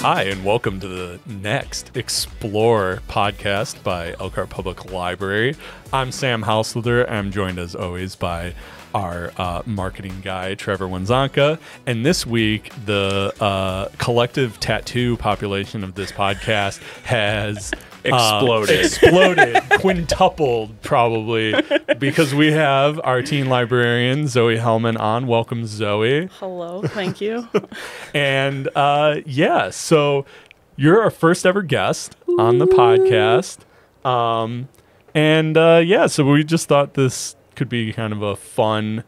Hi, and welcome to the next Explore podcast by Elkhart Public Library. I'm Sam Householder. I'm joined as always by our marketing guy, Trevor Wenzanka. And this week, the collective tattoo population of this podcast has exploded, quintupled probably, because we have our teen librarian, Zoe Hellman, on. Welcome, Zoe. Hello, thank you. And so you're our first ever guest on the podcast. So we just thought this could be kind of a fun,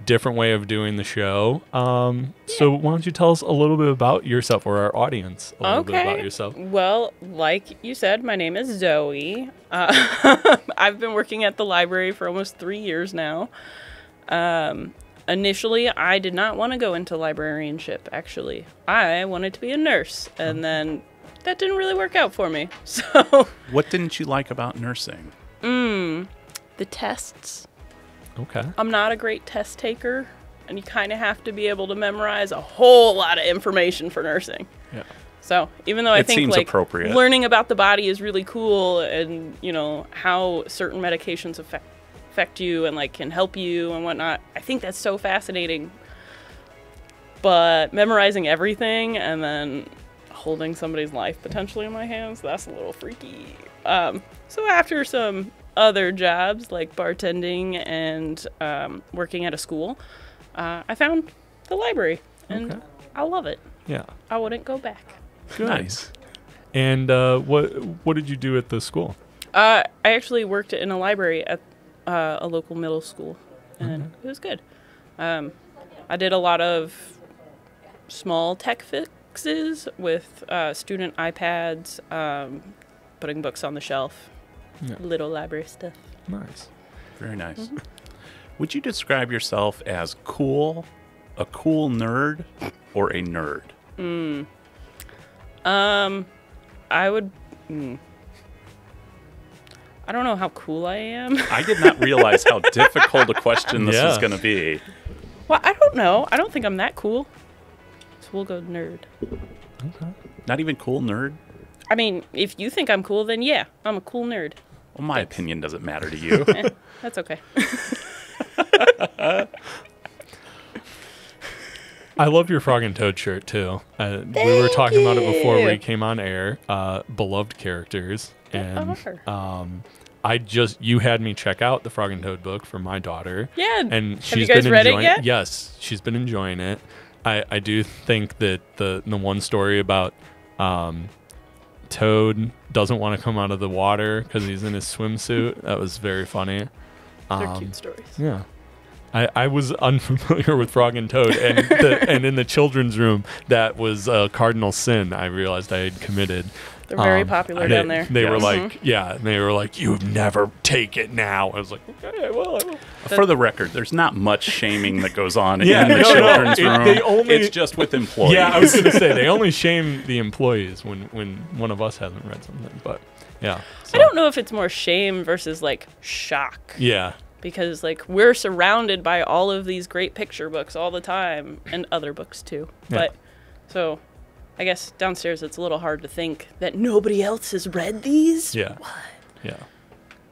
different way of doing the show. So why don't you tell us a little bit about yourself, or our audience a little bit about yourself? Well, like you said, my name is Zoe. I've been working at the library for almost 3 years now. Initially, I did not want to go into librarianship, actually. I wanted to be a nurse, and then that didn't really work out for me. So, what didn't you like about nursing? The tests. Okay. I'm not a great test taker, and you kind of have to be able to memorize a whole lot of information for nursing. Yeah. So, even though I think seems appropriate. Learning about the body is really cool, and how certain medications affect you and can help you and whatnot, I think that's so fascinating. But memorizing everything and then holding somebody's life potentially in my hands, that's a little freaky. So after some other jobs like bartending and working at a school, I found the library, and I love it. Yeah. I wouldn't go back. Good. Nice. And what did you do at the school? I actually worked in a library at a local middle school, and it was good. I did a lot of small tech fixes with student iPads, putting books on the shelf, little library stuff. Nice. Very nice. Mm-hmm. Would you describe yourself as cool, a cool nerd, or a nerd? I would... I don't know how cool I am. I did not realize how difficult a question this was going to be. Well, I don't know. I don't think I'm that cool. So we'll go nerd. Okay. Not even cool nerd? I mean, if you think I'm cool, then yeah, I'm a cool nerd. Well, my opinion doesn't matter to you. That's okay. I love your Frog and Toad shirt, too. We were talking about it before we came on air. Beloved characters. And you had me check out the Frog and Toad book for my daughter. Yeah. And she's have you guys been read enjoying it yet? Yes, she's been enjoying it. I do think that the one story about Toad doesn't want to come out of the water because he's in his swimsuit, that was very funny. They're cute stories. Yeah. I was unfamiliar with Frog and Toad, and in the children's room, that was a cardinal sin I realized I had committed. They're very popular down there. They were like, you never take it now. I was like, okay, well, I will. For the record, there's not much shaming that goes on in the children's room. It's just with employees. Yeah, I was going to say, they only shame the employees when one of us hasn't read something. But, yeah. So. I don't know if it's more shame versus, shock. Yeah. Because, we're surrounded by all of these great picture books all the time, and other books, too. Yeah. But, so... I guess downstairs it's a little hard to think that nobody else has read these. Yeah. What? Yeah.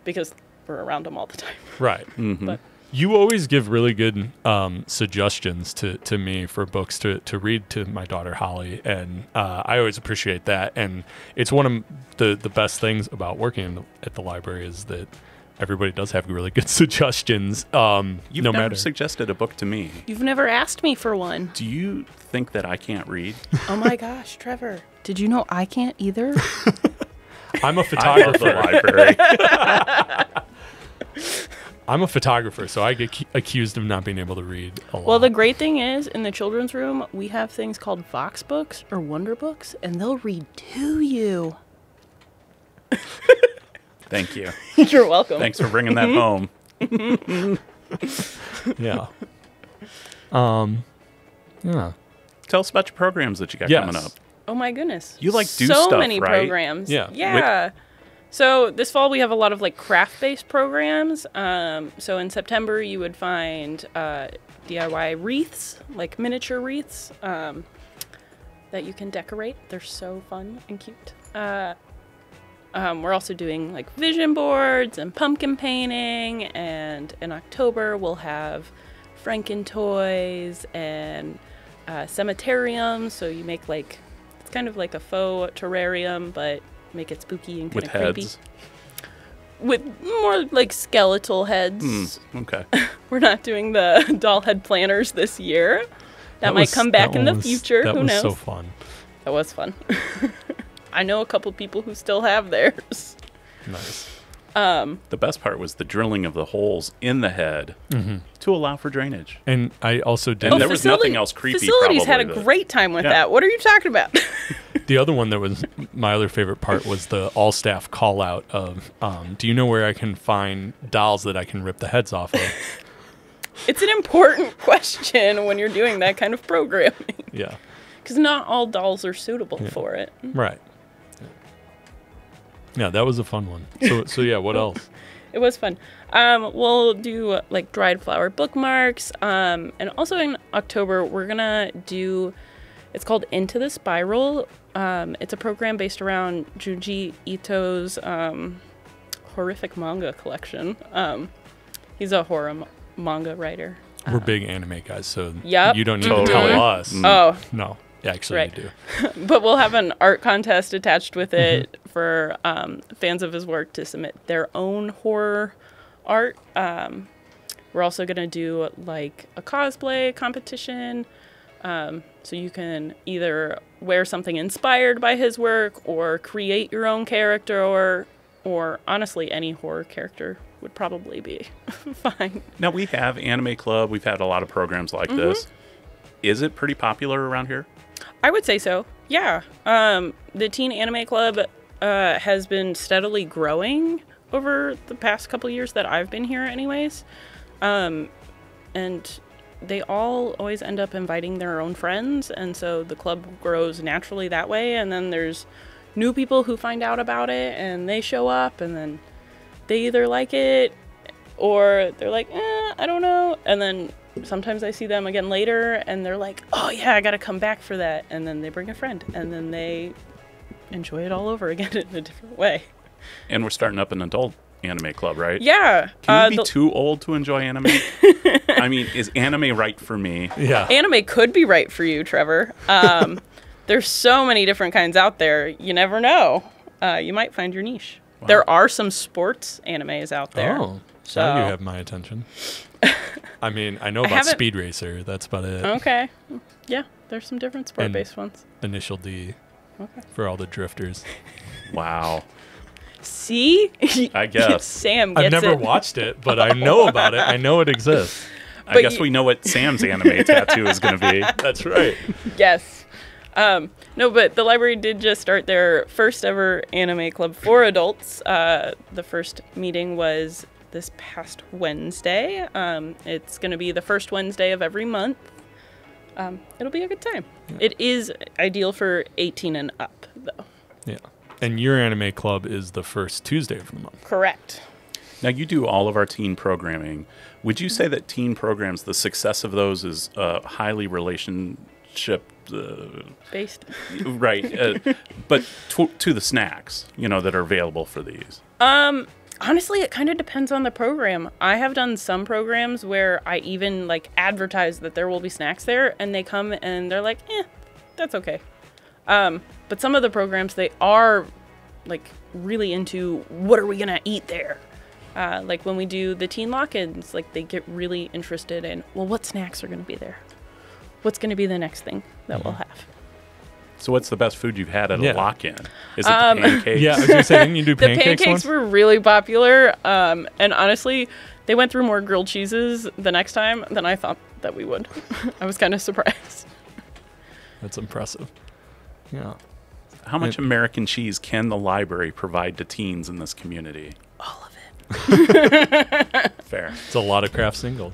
Because we're around them all the time. Right. Mm-hmm. But you always give really good suggestions to me for books to read to my daughter Holly, and I always appreciate that. And it's one of the best things about working at the library is that everybody does have really good suggestions. You've no never matter. suggested a book to me. You've never asked me for one. Do you think that I can't read? Oh my gosh, Trevor. Did you know I can't either? I'm a photographer. I love the library. I'm a photographer, so I get accused of not being able to read a lot. Well, the great thing is, in the children's room, we have things called Vox books or Wonder books, and they'll read to you. Thank you. You're welcome. Thanks for bringing that home. Yeah. Yeah. Tell us about your programs that you got coming up. Oh my goodness. You do so stuff, many right? programs. Yeah. Yeah. So this fall we have a lot of craft-based programs. So in September you would find DIY wreaths, miniature wreaths. that that you can decorate. They're so fun and cute. We're also doing like vision boards and pumpkin painting, and in October we'll have Franken toys and cemeteriums. So you make like, it's kind of like a faux terrarium, but make it spooky and kind of creepy. Heads? With more like skeletal heads. Okay. We're not doing the doll head planners this year. That might come back in the future. Who knows? That was so fun. That was fun. I know a couple people who still have theirs. Nice. The best part was the drilling of the holes in the head to allow for drainage. And I also did. And there was nothing else creepy. Facilities had a great time with that. What are you talking about? The other one that was my other favorite part was the all-staff call-out of, do you know where I can find dolls that I can rip the heads off of? It's an important question when you're doing that kind of programming. Yeah. Because not all dolls are suitable for it. Right. Yeah, that was a fun one. So yeah, what else? It was fun. We'll do like dried flower bookmarks. And also in October, we're going to do, it's called Into the Spiral. It's a program based around Junji Ito's horrific manga collection. He's a horror manga writer. We're big anime guys, so Yep. you don't need to tell us. Oh, No, actually Right. you do. but we'll have an art contest attached with it for fans of his work to submit their own horror art. We're also going to do like a cosplay competition. So you can either wear something inspired by his work or create your own character, or honestly, any horror character would probably be fine. Now, we have Anime Club. We've had a lot of programs like this. Is it pretty popular around here? I would say so. Yeah. The Teen Anime Club has been steadily growing over the past couple years that I've been here anyways. And they all always end up inviting their own friends, and so the club grows naturally that way. And then there's new people who find out about it, and they show up, and then they either like it or they're like, I don't know. And then sometimes I see them again later, and they're like, oh yeah, I gotta come back for that. And then they bring a friend, and then they enjoy it all over again in a different way. And we're starting up an adult anime club, right? Yeah. Can you be too old to enjoy anime? I mean, is anime right for me? Yeah. Anime could be right for you, Trevor. There's so many different kinds out there. You never know. You might find your niche. Wow. There are some sports animes out there. Oh, so now you have my attention. I mean, I know about Speed Racer. That's about it. Okay. Yeah, there's some different sport-based ones. Initial D for all the drifters. Wow. See? I guess. Sam gets I've never it. watched it, but I know about it. I know it exists. I guess we know what Sam's anime tattoo is going to be. That's right. Yes. No, but the library did just start their first ever anime club for adults. The first meeting was this past Wednesday. It's going to be the first Wednesday of every month. It'll be a good time. Yeah. It is ideal for 18 and up, though. Yeah. And your anime club is the first Tuesday of the month. Correct. Now, you do all of our teen programming. Would you say that teen programs, the success of those is highly relationship based? Right. But to the snacks, that are available for these? Honestly, it kind of depends on the program. I have done some programs where I even advertise that there will be snacks there, and they come and they're like, that's okay. But some of the programs, they are really into what are we gonna eat there. When we do the teen lock-ins, they get really interested in, well, what snacks are gonna be there? What's gonna be the next thing that we'll have? So what's the best food you've had at a lock-in? Is it the pancakes? Yeah, I was gonna say, didn't you do pancakes? The pancakes were really popular, and honestly, they went through more grilled cheeses the next time than I thought that we would. I was kind of surprised. That's impressive. Yeah. How much American cheese can the library provide to teens in this community? All of it. Fair. It's a lot of craft singles.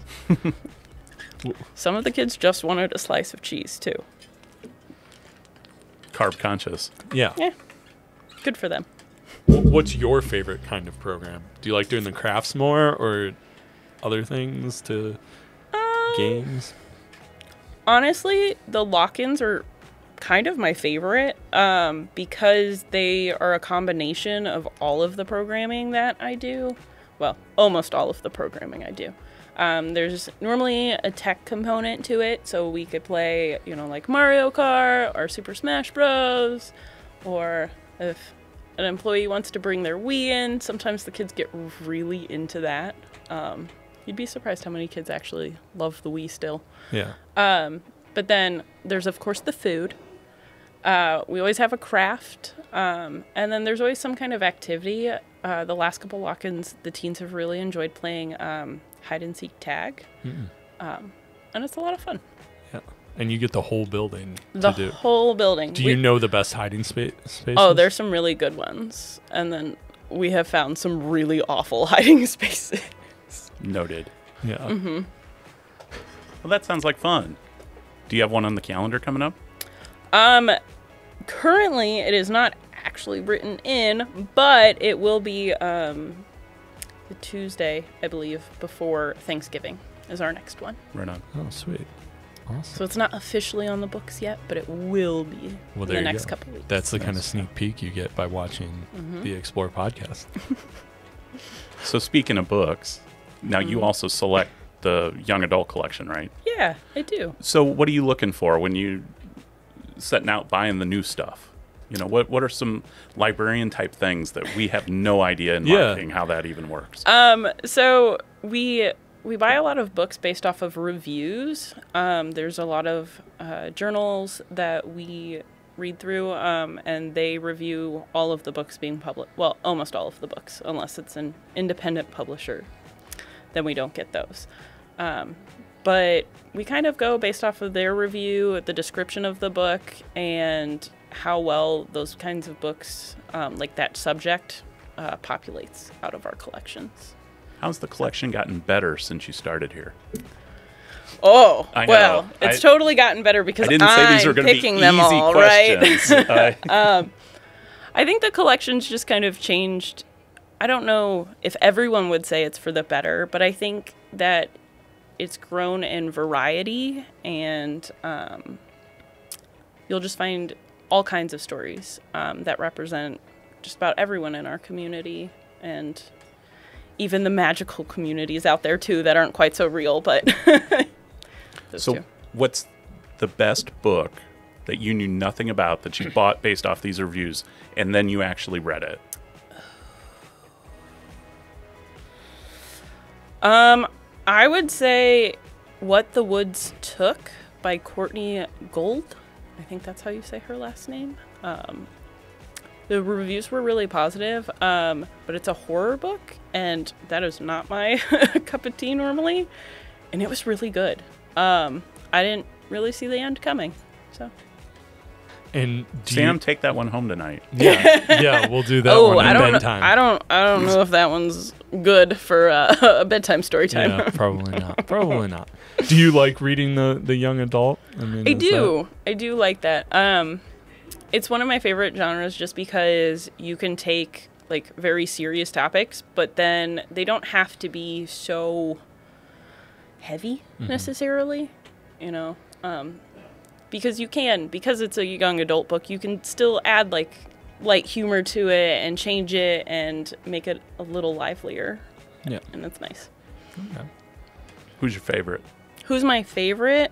Some of the kids just wanted a slice of cheese, too. Carb conscious. Yeah. Yeah. Good for them. What's your favorite kind of program? Do you like doing the crafts more or other things to games? Honestly, the lock-ins are kind of my favorite because they are a combination of all of the programming that I do. Well, almost all of the programming I do. There's normally a tech component to it, so we could play, you know, like Mario Kart or Super Smash Bros. Or if an employee wants to bring their Wii in, sometimes the kids get really into that. You'd be surprised how many kids actually love the Wii still. Yeah. But then there's, of course, the food. We always have a craft. And then there's always some kind of activity. The last couple walk-ins, the teens have really enjoyed playing hide-and-seek tag. And it's a lot of fun. Yeah. And you get the whole building The to do. whole building. Do you know the best hiding spaces? Oh, there's some really good ones. And then we have found some really awful hiding spaces. Noted. Yeah. Mm-hmm. Well, that sounds like fun. Do you have one on the calendar coming up? Currently, it is not actually written in, but it will be the Tuesday, I believe, before Thanksgiving is our next one. Right on. Oh, sweet. Awesome. So it's not officially on the books yet, but it will be in the next couple weeks. That's the kind of sneak peek you get by watching the Explore podcast. So speaking of books, now you also select the young adult collection, right? Yeah, I do. So what are you looking for when you setting out buying the new stuff? You know, what are some librarian type things that we have no idea in marketing how that even works? So we buy a lot of books based off of reviews. There's a lot of journals that we read through, and they review all of the books being published. Well, almost all of the books, unless it's an independent publisher. Then we don't get those. But we kind of go based off of their review, the description of the book, and how well those kinds of books, like that subject, populates out of our collections. How's the collection gotten better since you started here? Oh, I know. well, it's totally gotten better because I didn't say these were I'm going to be picking easy them all, questions. right? I think the collection's just kind of changed. I don't know if everyone would say it's for the better, but I think that it's grown in variety, and you'll just find all kinds of stories that represent just about everyone in our community, and even the magical communities out there too that aren't quite so real, but So two. What's the best book that you knew nothing about that you bought based off these reviews and then you actually read it? I would say What the Woods Took by Courtney Gold. I think that's how you say her last name. The reviews were really positive, but it's a horror book, and that is not my cup of tea normally, and it was really good. I didn't really see the end coming, so. And Sam, take that one home tonight. Yeah, we'll do that one at bedtime. I don't know if that one's good for a bedtime story time. Yeah, probably not. Probably not. Do you like reading the young adult? I mean, I do. I do like that. It's one of my favorite genres just because you can take like very serious topics, but then they don't have to be so heavy necessarily, you know. Because it's a young adult book, you can still add like light humor to it and change it and make it a little livelier. Yeah. And that's nice. Okay. Who's your favorite? Who's my favorite?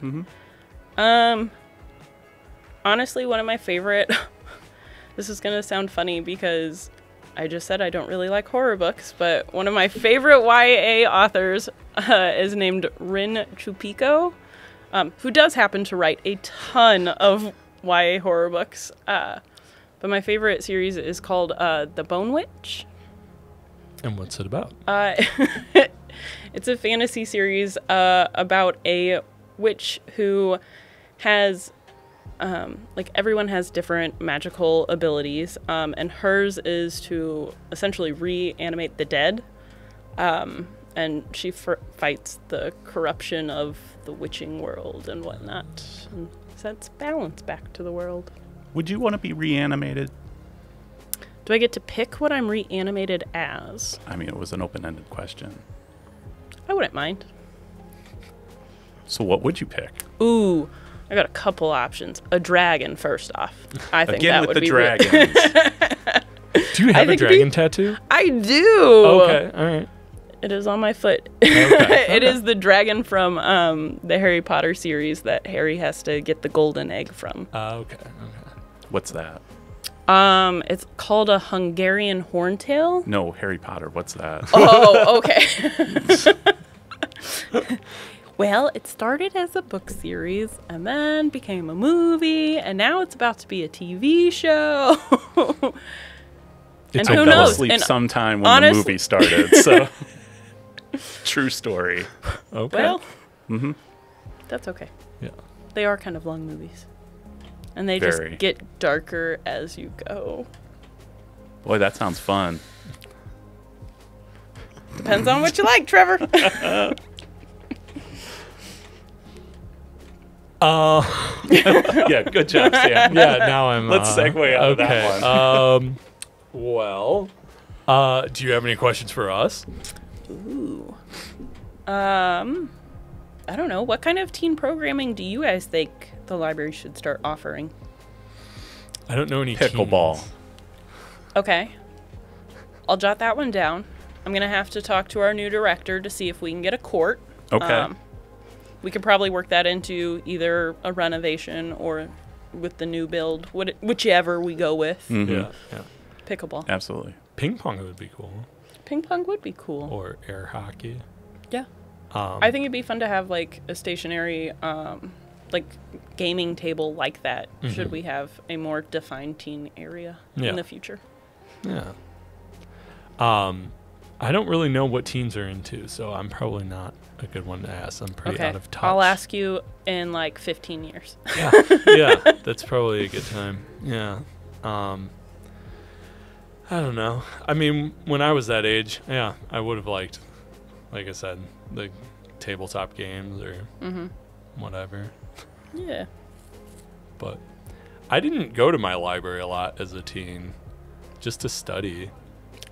Honestly, one of my favorite, this is going to sound funny because I just said I don't really like horror books, but one of my favorite YA authors is named Rin Chupico. Who does happen to write a ton of YA horror books. But my favorite series is called The Bone Witch. And what's it about? It's a fantasy series about a witch who has, like everyone has different magical abilities, and hers is to essentially reanimate the dead. And she fights the corruption of the witching world and whatnot, and sets balance back to the world. Would you want to be reanimated? Do I get to pick what I'm reanimated as? I mean, it was an open-ended question. I wouldn't mind. So what would you pick? Ooh, I got a couple options. A dragon, first off. I think Again that with would the be dragons. Do you have a dragon tattoo? I do. Okay, all right. It is on my foot. Okay. It is the dragon from the Harry Potter series that Harry has to get the golden egg from. Okay. What's that? It's called a Hungarian horntail. No, Harry Potter. What's that? Oh, okay. Well, it started as a book series and then became a movie, and now it's about to be a TV show. And I who fell knows? asleep And sometime when the movie started. So, true story. Okay. Well, that's okay. Yeah. They are kind of long movies, and they Very. just get darker as you go. Boy, that sounds fun. Depends on what you like, Trevor. Yeah, good job, Sam. Yeah, now I'm. Let's segue out of that one. Well, do you have any questions for us? Ooh. I don't know. What kind of teen programming do you guys think the library should start offering? I don't know any Pickleball. teens. Okay. I'll jot that one down. I'm going to have to talk to our new director to see if we can get a court. Okay. We could probably work that into either a renovation or with the new build, whichever we go with. Yeah. Pickleball. Absolutely. Ping pong would be cool. Ping pong would be cool. Or air hockey. Yeah. I think it'd be fun to have like a stationary like gaming table like that should we have a more defined teen area in the future. Yeah. I don't really know what teens are into, so I'm probably not a good one to ask. I'm pretty out of touch. I'll ask you in like 15 years. Yeah, that's probably a good time. Yeah. I don't know. I mean, when I was that age, yeah, I would have liked, like I said, the tabletop games or whatever. Yeah. But I didn't go to my library a lot as a teen, just to study.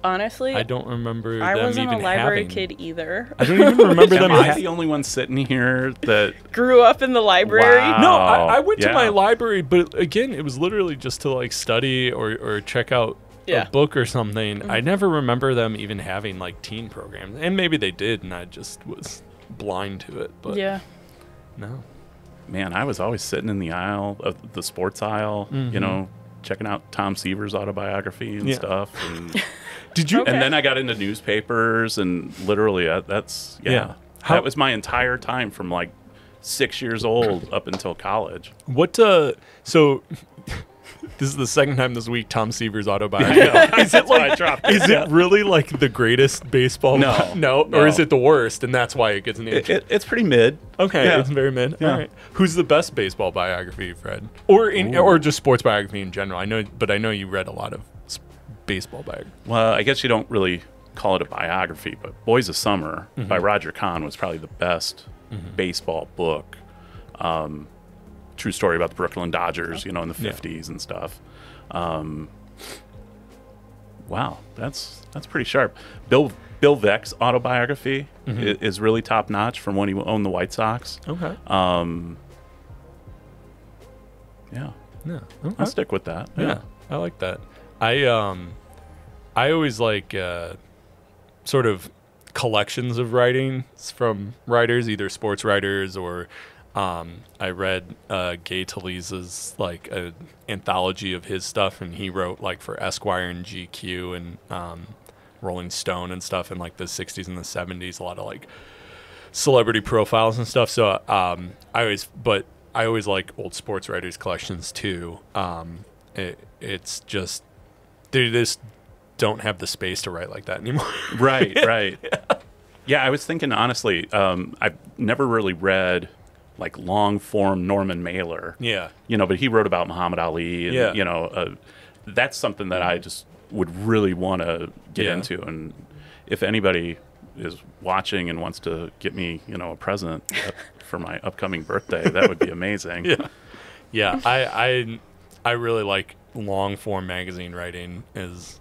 Honestly, I don't remember I them wasn't even a library having. kid either. I don't even remember them. Am I the only one sitting here that Grew up in the library. Wow. No, I went to Yeah. my library, but again, it was literally just to like study or check out a book or something. I never remember them even having like teen programs, and maybe they did, and I just was blind to it. But no. Man, I was always sitting in the aisle of the sports aisle, you know, checking out Tom Seaver's autobiography and stuff. And Did you? Okay. And then I got into newspapers, and literally, that was my entire time from like 6 years old up until college. What? So. This is the second time this week Tom Seaver's autobiography. Is it like? I dropped it. Is it really like the greatest baseball? No. Or is it the worst, and that's why it gets named? It's pretty mid. Okay, Yeah. it's very mid. Yeah. All right. Who's the best baseball biography, Fred? Or just sports biography in general? I know you read a lot of baseball biography. Well, I guess you don't really call it a biography, but Boys of Summer by Roger Kahn was probably the best baseball book. True story about the Brooklyn Dodgers, you know, in the 50s and stuff. Wow, that's pretty sharp. Bill Veeck's autobiography is really top notch from when he owned the White Sox. Okay. Yeah, Okay. I'll stick with that. Yeah, I like that. I always like sort of collections of writings from writers, either sports writers or I read Gay Talese's like an anthology of his stuff, and he wrote like for Esquire and GQ and Rolling Stone and stuff in like the 60s and the 70s, a lot of like celebrity profiles and stuff. So I always like old sports writers collections too. It's just they just don't have the space to write like that anymore. Right. Yeah, I was thinking honestly, I've never really read like long form Norman Mailer. Yeah. You know, but he wrote about Muhammad Ali and you know, that's something that I just would really want to get into. And if anybody is watching and wants to get me, you know, a present for my upcoming birthday, that would be amazing. Yeah. I really like long form magazine writing is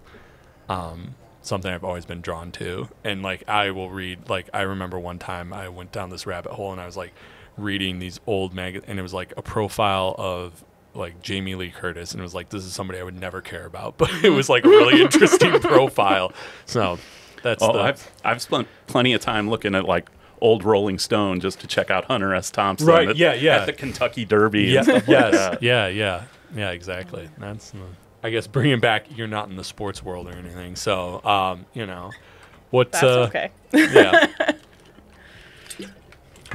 something I've always been drawn to. And like I will read, like I remember one time I went down this rabbit hole and I was like reading these old and it was like a profile of like Jamie Lee Curtis, and it was like, this is somebody I would never care about, but it was like a really interesting profile. So that's I've spent plenty of time looking at like old Rolling Stone just to check out Hunter S. Thompson right, at the Kentucky Derby and stuff yes, like that. yeah, exactly. That's I guess bringing back, you're not in the sports world or anything, so you know, what That's okay. Yeah.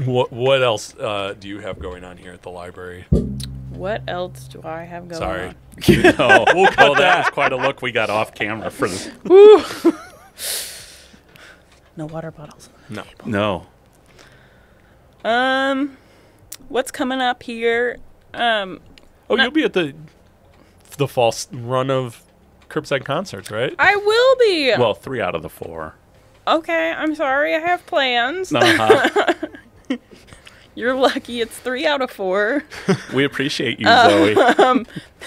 What else do you have going on here at the library? What else do I have going Sorry. on? No, we'll cut that was quite a look we got off camera for this. Woo. No water bottles. No. What's coming up here? You'll be at the fall run of curbside concerts, right? I will be. Well, 3 out of the 4. Okay, I'm sorry. I have plans. Uh-huh. You're lucky it's 3 out of 4. We appreciate you, Zoe.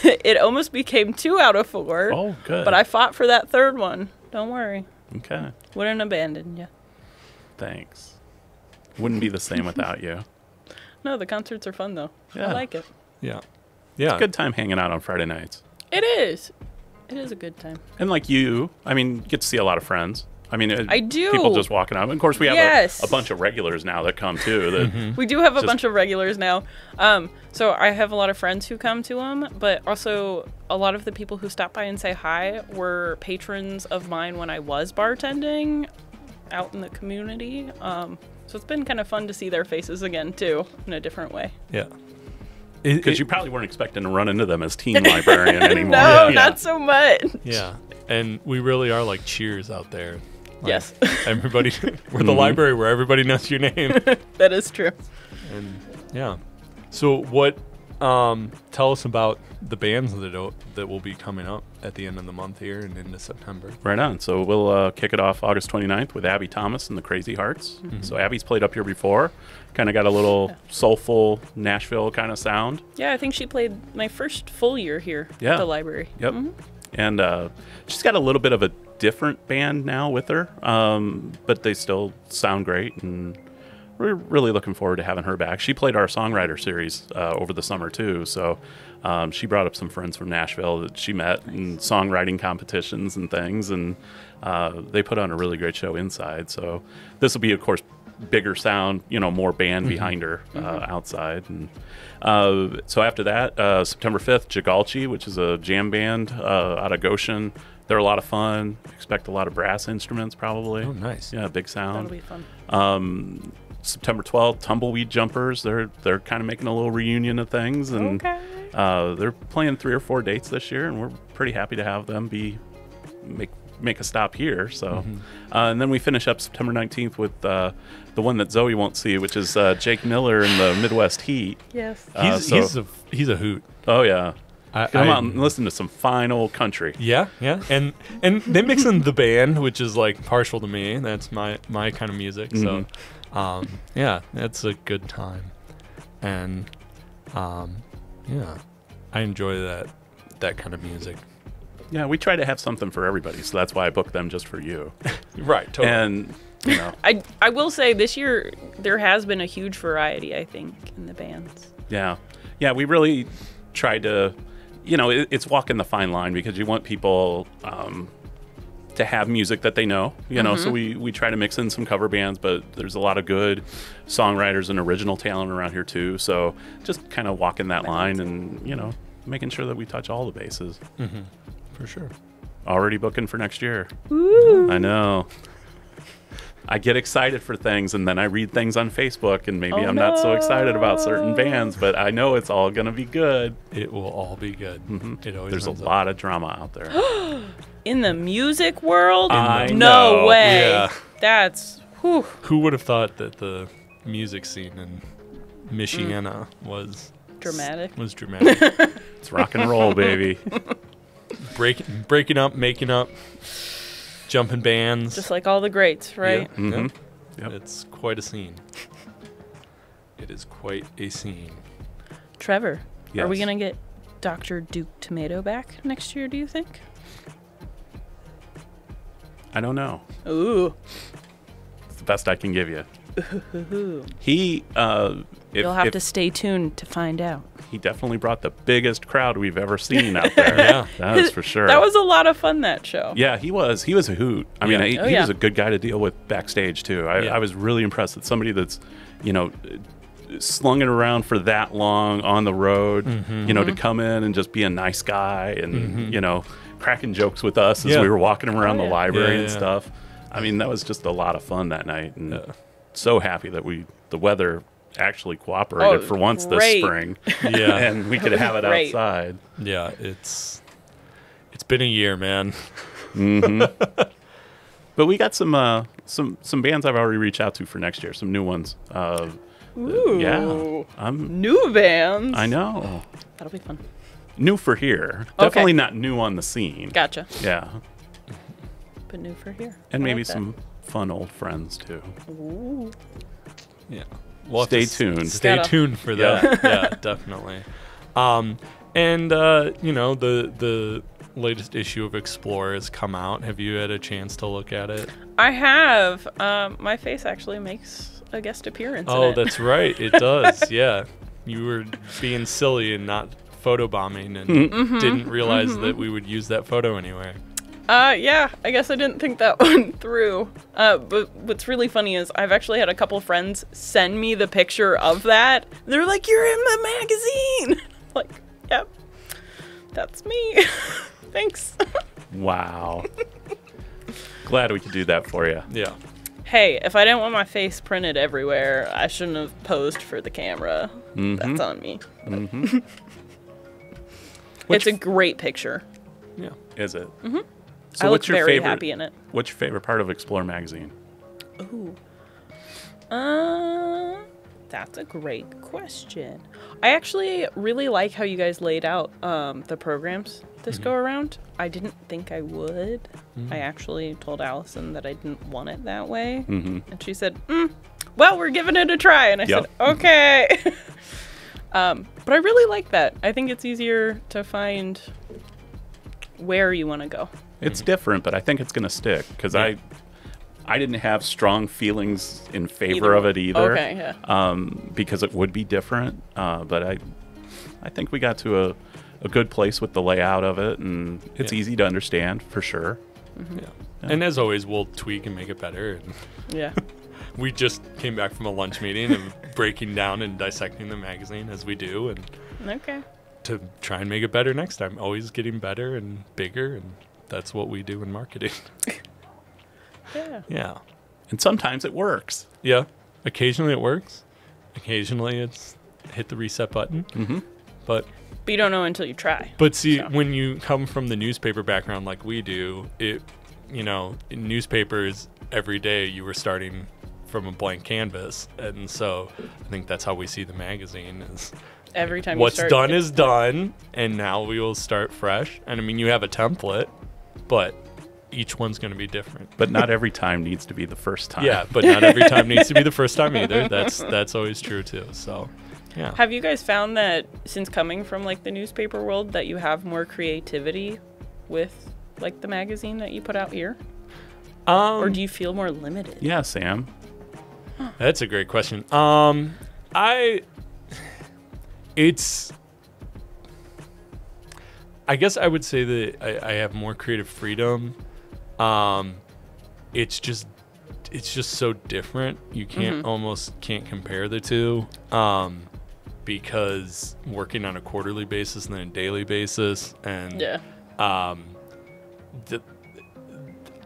It almost became 2 out of 4. Oh, good. But I fought for that third one. Don't worry. Okay. Wouldn't abandon you. Thanks. Wouldn't be the same without you. No, the concerts are fun, though. Yeah. I like it. Yeah. It's a good time hanging out on Friday nights. It is. It is a good time. And like you, I mean, get to see a lot of friends. I mean, I do. People just walking out. And of course, we have Yes. a bunch of regulars now that come too. That We do have a bunch of regulars now. So I have a lot of friends who come to them, but also a lot of the people who stop by and say hi were patrons of mine when I was bartending out in the community. So it's been kind of fun to see their faces again too, in a different way. Yeah. Because you probably weren't expecting to run into them as teen librarian anymore. No, not so much. Yeah. And we really are like Cheers out there. Like, Yes. Everybody, we're the library where everybody knows your name. That is true. And yeah. So what, tell us about the bands that will be coming up at the end of the month here and into September. Right on. So we'll kick it off August 29th with Abby Thomas and the Crazy Hearts. Mm-hmm. So Abby's played up here before. Kind of got a little soulful Nashville kind of sound. Yeah, I think she played my first full year here at the library. Yep. Mm-hmm. And she's got a little bit of a different band now with her, but they still sound great, and we're really looking forward to having her back. She played our songwriter series over the summer too, so she brought up some friends from Nashville that she met in songwriting competitions and things, and they put on a really great show inside. So this will be, of course, bigger sound, more band behind her outside. And so after that, September 5th, Jigalchi, which is a jam band out of Goshen. They're a lot of fun. Expect a lot of brass instruments, probably. Oh, nice. Yeah, big sound. That'll be fun. September 12th, Tumbleweed Jumpers. They're kind of making a little reunion of things, and they're playing 3 or 4 dates this year, and we're pretty happy to have them make a stop here. So, and then we finish up September 19th with the one that Zoe won't see, which is Jake Miller and the Midwest Heat. Yes. He's a hoot. Oh yeah. Come out and listen to some fine old country. Yeah, and they mix in the band, which is like partial to me. That's my kind of music. So, yeah, that's a good time, and yeah, I enjoy that kind of music. Yeah, we try to have something for everybody, so that's why I booked them just for you. Right, totally. And I will say this year there has been a huge variety, I think, in the bands. Yeah, we really tried to. It's walking the fine line, because you want people to have music that they know, so we try to mix in some cover bands, but there's a lot of good songwriters and original talent around here too, so just kind of walking that line and, making sure that we touch all the bases. For sure. Already booking for next year. Ooh. I know. I get excited for things, and then I read things on Facebook, and maybe I'm not so excited about certain bands, but I know it's all going to be good. It will all be good. It always There's a lot of drama out there. In the music world? I no know. way. Yeah. That's, whew. Who would have thought that the music scene in Michiana was Dramatic. It's rock and roll, baby. Breaking up, making up. Jumping bands. Just like all the greats, right? Yep. Yep. It's quite a scene. It is quite a scene. Trevor, Yes. are we going to get Dr. Duke Tomato back next year, do you think? I don't know. Ooh. It's the best I can give you. He You'll have to stay tuned to find out. He definitely brought the biggest crowd we've ever seen out there. Yeah, that is for sure. That was a lot of fun, that show. Yeah, he was a hoot. I mean, he was a good guy to deal with backstage too. I was really impressed with somebody that's, slung it around for that long on the road, to come in and just be a nice guy and, cracking jokes with us as we were walking around the library and stuff. I mean, that was just a lot of fun that night, and so happy that the weather actually cooperated for once this spring. Yeah, and we could have it outside. Yeah, it's been a year, man. But we got some bands I've already reached out to for next year, some new ones. Ooh, yeah, new bands. I know. That'll be fun. New for here, definitely not new on the scene. Gotcha. Yeah, but new for here, and maybe some fun old friends too. Ooh. Yeah. Well, stay tuned. Stay tuned for that. Yeah, definitely. And the latest issue of Explore has come out. Have you had a chance to look at it? I have. My face actually makes a guest appearance. Oh, that's right. It does. Yeah. You were being silly and not photobombing and didn't realize that we would use that photo anyway. Yeah, I guess I didn't think that one through. But what's really funny is I've actually had a couple friends send me the picture of that. They're like, "You're in the magazine." Like, yep, that's me. Thanks. Wow. Glad we could do that for you. Yeah. Hey, if I didn't want my face printed everywhere, I shouldn't have posed for the camera. That's on me. It's a great picture. Yeah. Is it? So I look very happy in it. What's your favorite part of Explore magazine? Ooh. That's a great question. I actually really like how you guys laid out the programs this go around. I didn't think I would. I actually told Allison that I didn't want it that way. And she said, well, we're giving it a try. And I said, okay. But I really like that. I think it's easier to find where you want to go. It's different, but I think it's going to stick because I didn't have strong feelings in favor of it either. Okay, yeah. Because it would be different. But I think we got to a good place with the layout of it, and it's easy to understand for sure. Yeah. And as always, we'll tweak and make it better. And yeah. We just came back from a lunch meeting of breaking down and dissecting the magazine as we do, and to try and make it better next time. Always getting better and bigger, and that's what we do in marketing. Yeah. And sometimes it works. Yeah. Occasionally it works. Occasionally it's hit the reset button. But you don't know until you try. But see, when you come from the newspaper background like we do, in newspapers every day you were starting from a blank canvas, and so I think that's how we see the magazine is every time what's done is done, and now we will start fresh. And I mean, you have a template, but each one's going to be different. But not every time needs to be the first time. Yeah, but not every time needs to be the first time either. That's always true too. So yeah. Have you guys found that since coming from like the newspaper world that you have more creativity with like the magazine that you put out here? Or do you feel more limited? Yeah, Sam. That's a great question. I guess I would say that I have more creative freedom. It's just so different. You almost can't compare the two. Because working on a quarterly basis and then a daily basis, and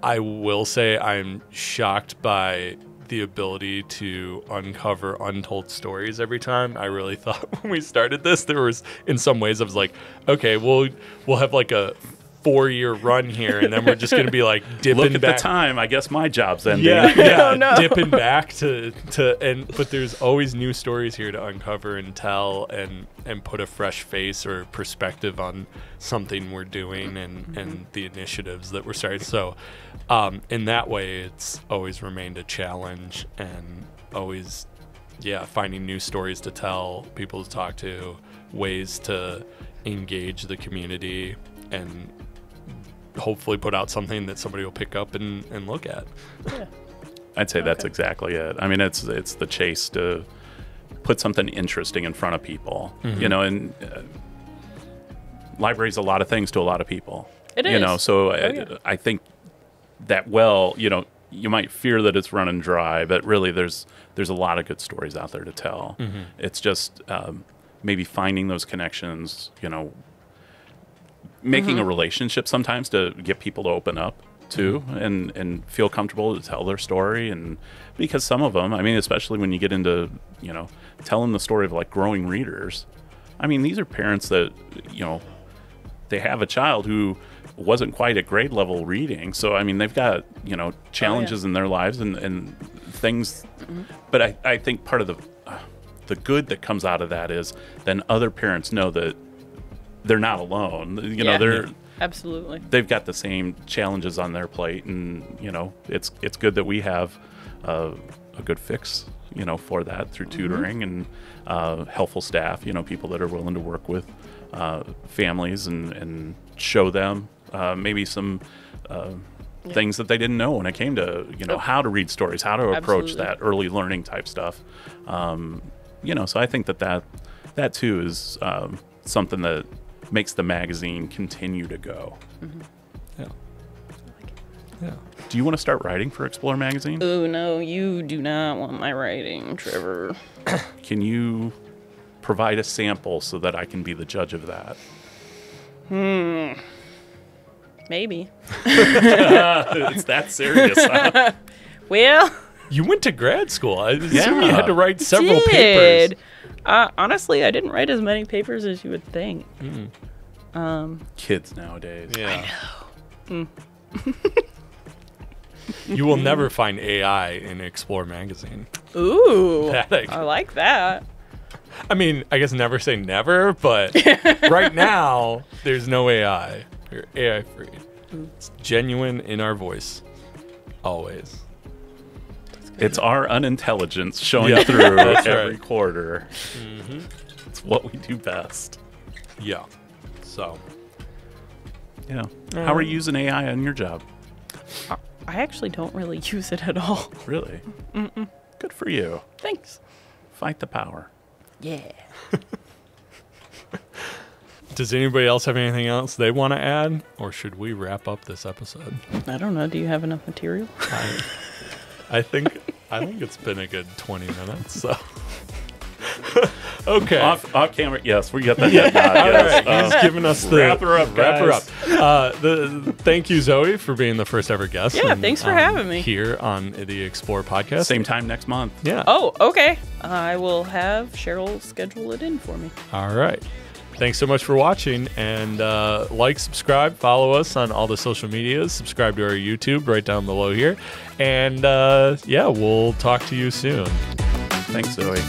I will say I'm shocked by the ability to uncover untold stories every time. I really thought when we started this, there was, in some ways, I was like, okay, we'll have like a 4-year run here, and then we're just going to be like dipping Look at back. the time. I guess my job's ending. Yeah, dipping back but there's always new stories here to uncover and tell and put a fresh face or perspective on something we're doing and the initiatives that we're starting. So in that way, it's always remained a challenge, and always, finding new stories to tell, people to talk to, ways to engage the community, and hopefully put out something that somebody will pick up and look at. I'd say that's exactly it. I mean, it's the chase to put something interesting in front of people, you know, and library's a lot of things to a lot of people. It is. You know, so I think that, well, you know, you might fear that it's running dry, but really there's a lot of good stories out there to tell. It's just maybe finding those connections, you know, making a relationship sometimes to get people to open up too, and feel comfortable to tell their story. And because some of them, I mean, especially when you get into, you know, telling the story of like growing readers, I mean, these are parents that, you know, they have a child who wasn't quite at grade level reading. So, I mean, they've got, you know, challenges in their lives and things. But I think part of the good that comes out of that is then other parents know that they're not alone. You know, absolutely. They've got the same challenges on their plate, and you know, it's good that we have a good fix, you know, for that through tutoring and helpful staff. You know, people that are willing to work with families and show them maybe some things that they didn't know when it came to, you know, how to read stories, how to approach that early learning type stuff. You know, so I think that too is something that makes the magazine continue to go. Yeah. Do you want to start writing for Explore magazine? Oh no, you do not want my writing, Trevor. Can you provide a sample so that I can be the judge of that? Maybe. It's that serious, huh? Well, You went to grad school. I assume you had to write several papers. Honestly, I didn't write as many papers as you would think. Kids nowadays. Yeah. I know. You will never find AI in Explore magazine. Ooh, I like that. I mean, I guess never say never, but right now, there's no AI. You're AI free. It's genuine in our voice. Always. It's our unintelligence showing through every quarter. It's what we do best. Yeah. So. Yeah. How are you using AI on your job? I actually don't really use it at all. Really? Good for you. Thanks. Fight the power. Yeah. Does anybody else have anything else they want to add? Or should we wrap up this episode? I don't know. Do you have enough material? I think it's been a good 20 minutes. So. Okay. Off camera. Yes, we got that. Yes. All right. He's giving us the wrap her up. Guys. Thank you, Zoe, for being the first ever guest. Yeah, thanks for having me here on the Explore podcast. Same time next month. Yeah. Oh, okay. I will have Cheryl schedule it in for me. All right. Thanks so much for watching, and like, subscribe, follow us on all the social medias, subscribe to our YouTube right down below here, and yeah, we'll talk to you soon. Thanks, Zoe.